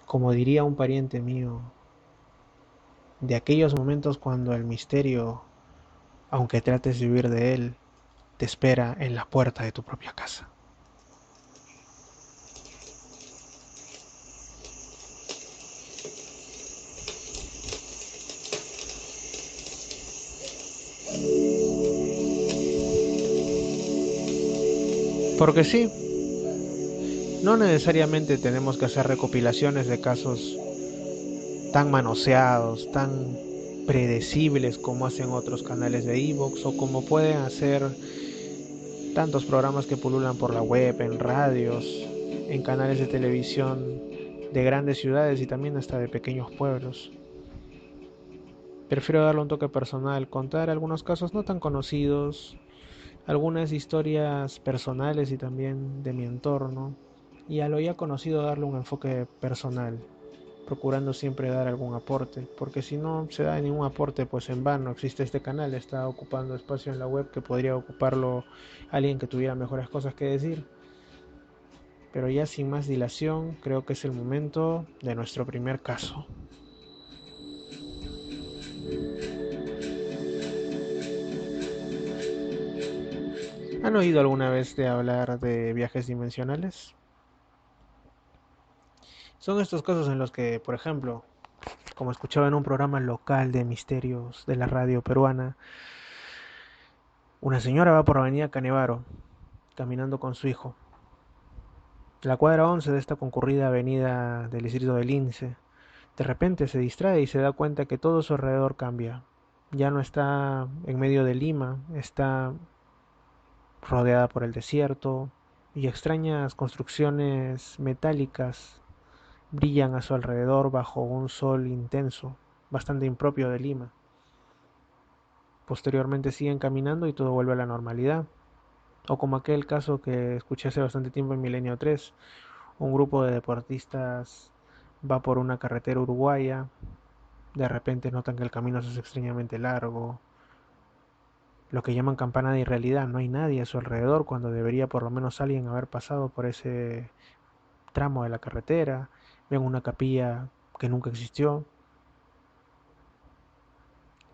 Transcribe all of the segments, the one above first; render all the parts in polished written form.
Como diría un pariente mío, de aquellos momentos cuando el misterio, aunque trates de huir de él, te espera en la puerta de tu propia casa. Porque sí, no necesariamente tenemos que hacer recopilaciones de casos tan manoseados, tan predecibles como hacen otros canales de Evox o como pueden hacer tantos programas que pululan por la web, en radios, en canales de televisión de grandes ciudades y también hasta de pequeños pueblos. Prefiero darle un toque personal, contar algunos casos no tan conocidos, algunas historias personales y también de mi entorno, y a lo ya conocido darle un enfoque personal, procurando siempre dar algún aporte, porque si no se da ningún aporte, pues en vano existe este canal, está ocupando espacio en la web que podría ocuparlo alguien que tuviera mejores cosas que decir. Pero ya sin más dilación, creo que es el momento de nuestro primer caso. ¿Han oído alguna vez de hablar de viajes dimensionales? Son estos casos en los que, por ejemplo, como escuchaba en un programa local de misterios de la radio peruana, una señora va por la avenida Canevaro caminando con su hijo. La cuadra 11 de esta concurrida avenida del distrito del Lince. De repente se distrae y se da cuenta que todo a su alrededor cambia. Ya no está en medio de Lima, está rodeada por el desierto y extrañas construcciones metálicas brillan a su alrededor bajo un sol intenso, bastante impropio de Lima. Posteriormente siguen caminando y todo vuelve a la normalidad. O como aquel caso que escuché hace bastante tiempo en Milenio 3, un grupo de deportistas va por una carretera uruguaya, de repente notan que el camino se hace extrañamente largo, lo que llaman campana de irrealidad, no hay nadie a su alrededor cuando debería por lo menos alguien haber pasado por ese tramo de la carretera, ven una capilla que nunca existió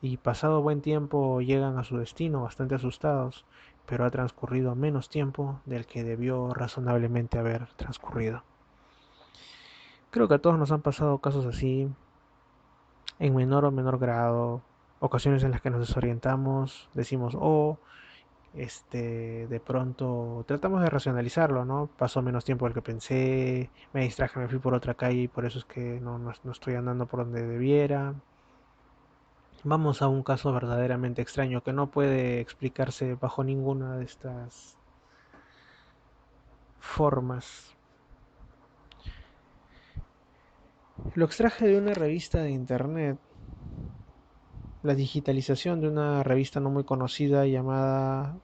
y pasado buen tiempo llegan a su destino bastante asustados, pero ha transcurrido menos tiempo del que debió razonablemente haber transcurrido. Creo que a todos nos han pasado casos así, en menor o menor grado, ocasiones en las que nos desorientamos, decimos, oh, de pronto tratamos de racionalizarlo, ¿no? Pasó menos tiempo del que pensé, me distraje, me fui por otra calle y por eso es que no estoy andando por donde debiera. Vamos a un caso verdaderamente extraño que no puede explicarse bajo ninguna de estas formas. Lo extraje de una revista de internet, la digitalización de una revista no muy conocida llamada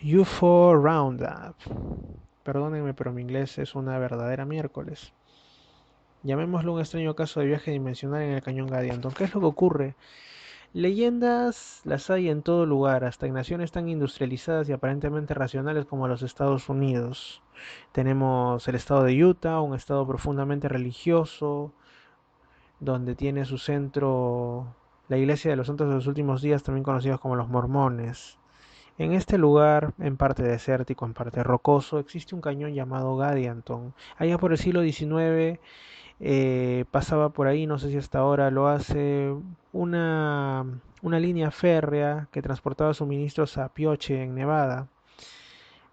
UFO Roundup. Perdónenme, pero mi inglés es una verdadera miércoles. Llamémoslo un extraño caso de viaje dimensional en el cañón Gadianton. ¿Qué es lo que ocurre? Leyendas las hay en todo lugar, hasta en naciones tan industrializadas y aparentemente racionales como los Estados Unidos. Tenemos el estado de Utah, un estado profundamente religioso, donde tiene su centro la Iglesia de los Santos de los Últimos Días, también conocidos como los Mormones. En este lugar, en parte desértico, en parte rocoso, existe un cañón llamado Gadianton. Allá por el siglo XIX pasaba por ahí, no sé si hasta ahora lo hace, una línea férrea que transportaba suministros a Pioche, en Nevada.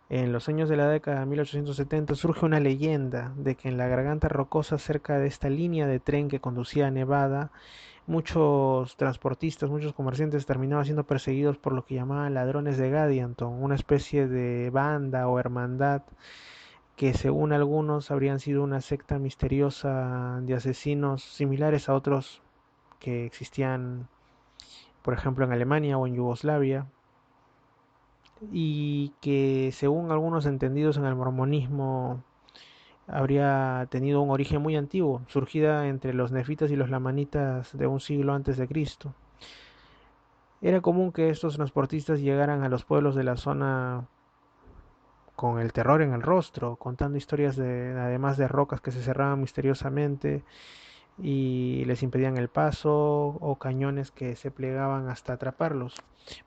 En los años de la década de 1870 surge una leyenda de que en la garganta rocosa cerca de esta línea de tren que conducía a Nevada, muchos transportistas, muchos comerciantes terminaban siendo perseguidos por lo que llamaban ladrones de Gadianton, una especie de banda o hermandad que según algunos habrían sido una secta misteriosa de asesinos similares a otros que existían, por ejemplo, en Alemania o en Yugoslavia, y que según algunos entendidos en el mormonismo habría tenido un origen muy antiguo, surgida entre los nefitas y los lamanitas de un siglo antes de Cristo. Era común que estos transportistas llegaran a los pueblos de la zona con el terror en el rostro, contando historias además de rocas que se cerraban misteriosamente y les impedían el paso o cañones que se plegaban hasta atraparlos.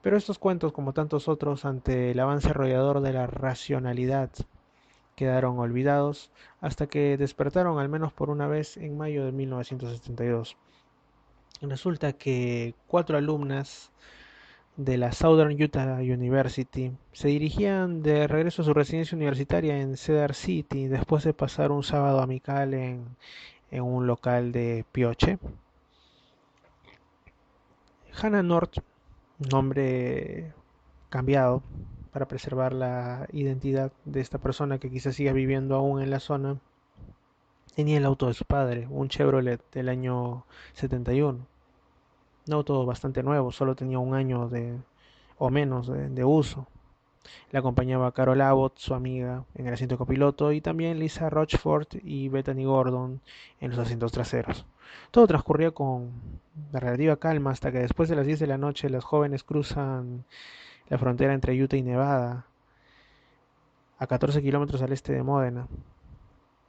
Pero estos cuentos, como tantos otros, ante el avance arrollador de la racionalidad, quedaron olvidados hasta que despertaron al menos por una vez en mayo de 1972. Resulta que 4 alumnas de la Southern Utah University se dirigían de regreso a su residencia universitaria en Cedar City después de pasar un sábado amical en un local de pioche. Hannah North, nombre cambiado para preservar la identidad de esta persona que quizás siga viviendo aún en la zona, tenía el auto de su padre, un Chevrolet del año 71. Un auto bastante nuevo, solo tenía un año o menos de uso. Le acompañaba Carol Abbott, su amiga, en el asiento copiloto, y también Lisa Rochford y Bethany Gordon en los asientos traseros. Todo transcurría con relativa calma hasta que después de las 10 de la noche los jóvenes cruzan la frontera entre Utah y Nevada, a 14 kilómetros al este de Módena.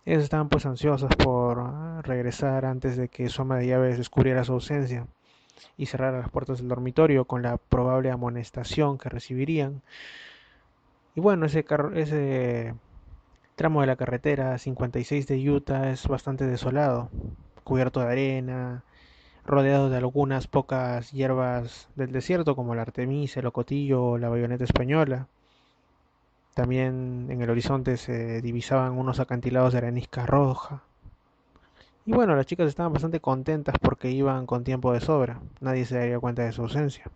Ellos estaban pues ansiosos por regresar antes de que su ama de llaves descubriera su ausencia y cerrara las puertas del dormitorio con la probable amonestación que recibirían. Y bueno, ese tramo de la carretera 56 de Utah es bastante desolado, cubierto de arena, rodeado de algunas pocas hierbas del desierto como la artemisa, el ocotillo o la bayoneta española. También en el horizonte se divisaban unos acantilados de arenisca roja. Y bueno, las chicas estaban bastante contentas porque iban con tiempo de sobra. Nadie se daría cuenta de su ausencia.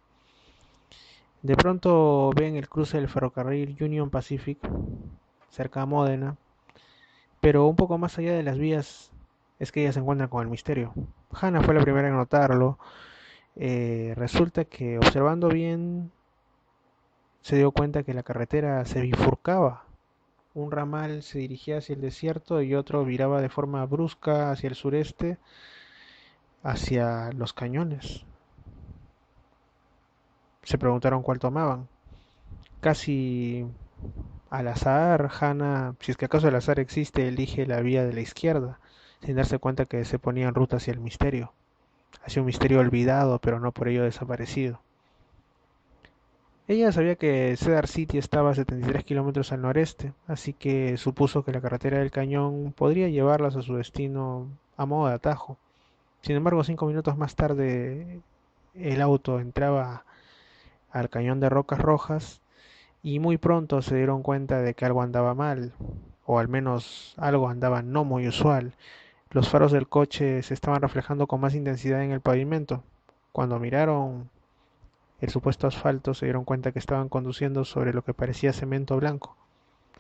De pronto ven el cruce del ferrocarril Union Pacific cerca a Módena, pero un poco más allá de las vías es que ellas se encuentran con el misterio. Hannah fue la primera en notarlo. Resulta que observando bien se dio cuenta que la carretera se bifurcaba. Un ramal se dirigía hacia el desierto y otro viraba de forma brusca hacia el sureste, hacia los cañones. Se preguntaron cuál tomaban. Casi al azar, Hannah, si es que acaso el azar existe, elige la vía de la izquierda, sin darse cuenta que se ponía en ruta hacia un misterio olvidado, pero no por ello desaparecido. Ella sabía que Cedar City estaba a 73 kilómetros al noreste, así que supuso que la carretera del cañón podría llevarlas a su destino a modo de atajo. Sin embargo, 5 minutos más tarde, el auto entraba al cañón de Rocas Rojas y muy pronto se dieron cuenta de que algo andaba mal, o al menos algo andaba no muy usual. Los faros del coche se estaban reflejando con más intensidad en el pavimento. Cuando miraron el supuesto asfalto, se dieron cuenta que estaban conduciendo sobre lo que parecía cemento blanco.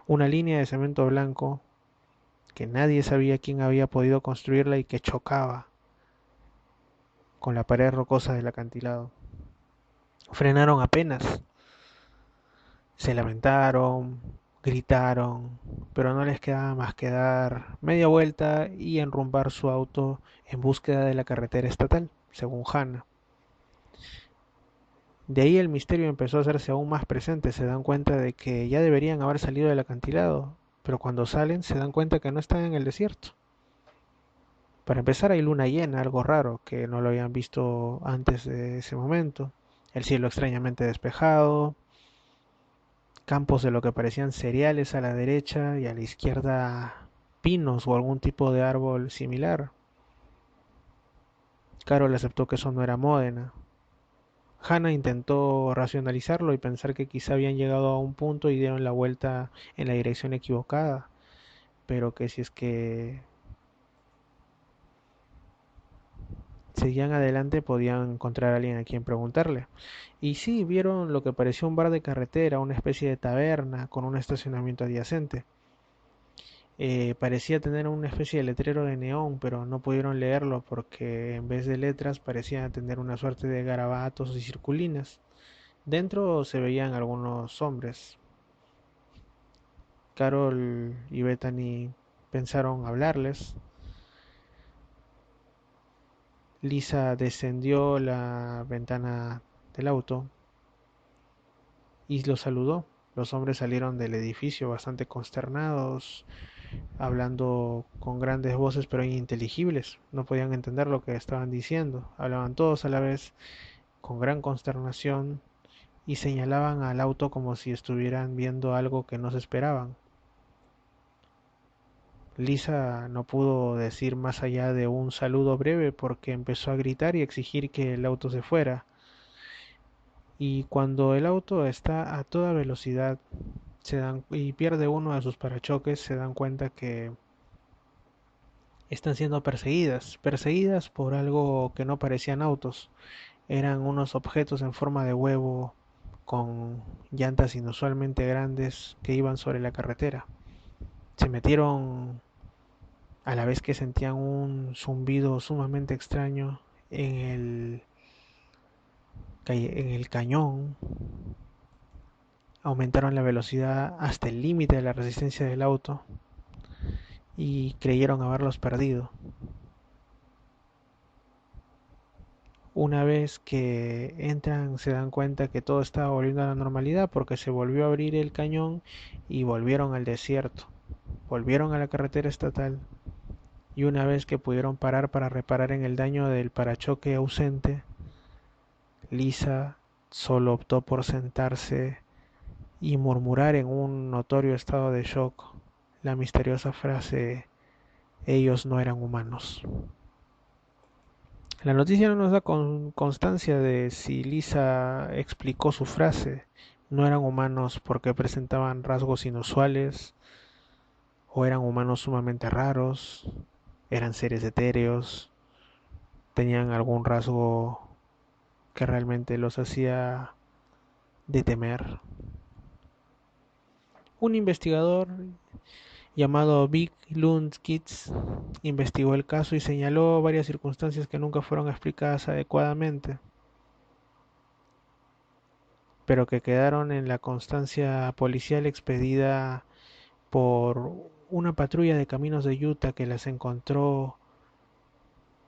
Una línea de cemento blanco que nadie sabía quién había podido construirla y que chocaba con la pared rocosa del acantilado. Frenaron apenas, se lamentaron, gritaron, pero no les quedaba más que dar media vuelta y enrumbar su auto en búsqueda de la carretera estatal, según Hannah. De ahí el misterio empezó a hacerse aún más presente, se dan cuenta de que ya deberían haber salido del acantilado, pero cuando salen se dan cuenta que no están en el desierto. Para empezar hay luna llena, algo raro, que no lo habían visto antes de ese momento. El cielo extrañamente despejado, campos de lo que parecían cereales a la derecha y a la izquierda pinos o algún tipo de árbol similar. Carol aceptó que eso no era Módena. Hannah intentó racionalizarlo y pensar que quizá habían llegado a un punto y dieron la vuelta en la dirección equivocada, pero que si es que seguían adelante podían encontrar a alguien a quien preguntarle. Y sí, vieron lo que pareció un bar de carretera, una especie de taberna con un estacionamiento adyacente. Parecía tener una especie de letrero de neón, pero no pudieron leerlo porque en vez de letras parecía tener una suerte de garabatos y circulinas. Dentro se veían algunos hombres. Carol y Bethany pensaron hablarles. Lisa descendió la ventana del auto y lo saludó. Los hombres salieron del edificio bastante consternados, hablando con grandes voces pero ininteligibles. No podían entender lo que estaban diciendo. Hablaban todos a la vez, con gran consternación, y señalaban al auto como si estuvieran viendo algo que no se esperaban. Lisa no pudo decir más allá de un saludo breve porque empezó a gritar y exigir que el auto se fuera. Y cuando el auto está a toda velocidad y pierde uno de sus parachoques, se dan cuenta que están siendo perseguidas por algo que no parecían autos. Eran unos objetos en forma de huevo con llantas inusualmente grandes que iban sobre la carretera. Se metieron a la vez que sentían un zumbido sumamente extraño en el cañón. Aumentaron la velocidad hasta el límite de la resistencia del auto y creyeron haberlos perdido. Una vez que entran se dan cuenta que todo estaba volviendo a la normalidad porque se volvió a abrir el cañón y volvieron al desierto, volvieron a la carretera estatal, y una vez que pudieron parar para reparar en el daño del parachoque ausente, Lisa solo optó por sentarse y murmurar en un notorio estado de shock la misteriosa frase: ellos no eran humanos. La noticia no nos da constancia de si Lisa explicó su frase. No eran humanos porque presentaban rasgos inusuales, o eran humanos sumamente raros, eran seres etéreos, tenían algún rasgo que realmente los hacía de temer. Un investigador llamado Vic Lundquist investigó el caso y señaló varias circunstancias que nunca fueron explicadas adecuadamente, pero que quedaron en la constancia policial expedida por una patrulla de caminos de Utah que las encontró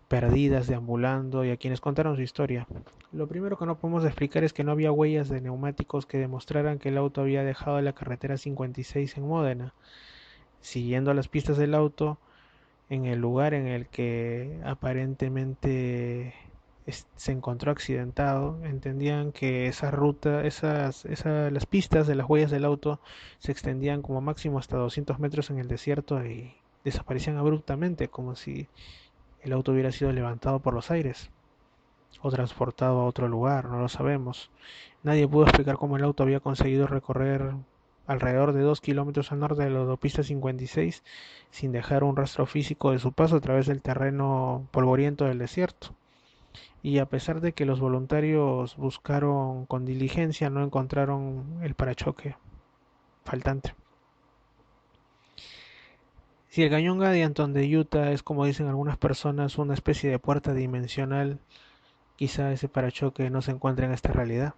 perdidas deambulando y a quienes contaron su historia. Lo primero que no podemos explicar es que no había huellas de neumáticos que demostraran que el auto había dejado la carretera 56 en Módena. Siguiendo las pistas del auto, en el lugar en el que aparentemente se encontró accidentado, entendían que esa ruta, las pistas de las huellas del auto se extendían como máximo hasta 200 metros en el desierto y desaparecían abruptamente, como si el auto hubiera sido levantado por los aires o transportado a otro lugar, no lo sabemos. Nadie pudo explicar cómo el auto había conseguido recorrer alrededor de 2 kilómetros al norte de la autopista 56 sin dejar un rastro físico de su paso a través del terreno polvoriento del desierto. Y a pesar de que los voluntarios buscaron con diligencia, no encontraron el parachoque faltante. Si el cañón Gadianton de Utah es, como dicen algunas personas, una especie de puerta dimensional, quizá ese parachoque no se encuentre en esta realidad.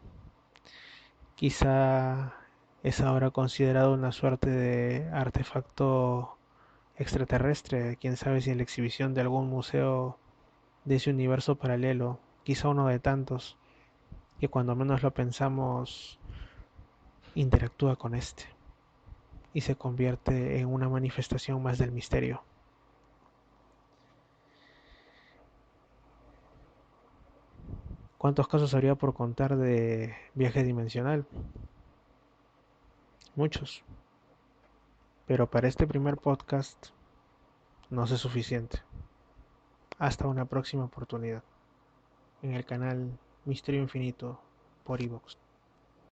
Quizá es ahora considerado una suerte de artefacto extraterrestre, quién sabe si en la exhibición de algún museo de ese universo paralelo, quizá uno de tantos, que cuando menos lo pensamos interactúa con este y se convierte en una manifestación más del misterio. ¿Cuántos casos habría por contar de viaje dimensional? Muchos, pero para este primer podcast no es suficiente. Hasta una próxima oportunidad en el canal Misterio Infinito por Evox.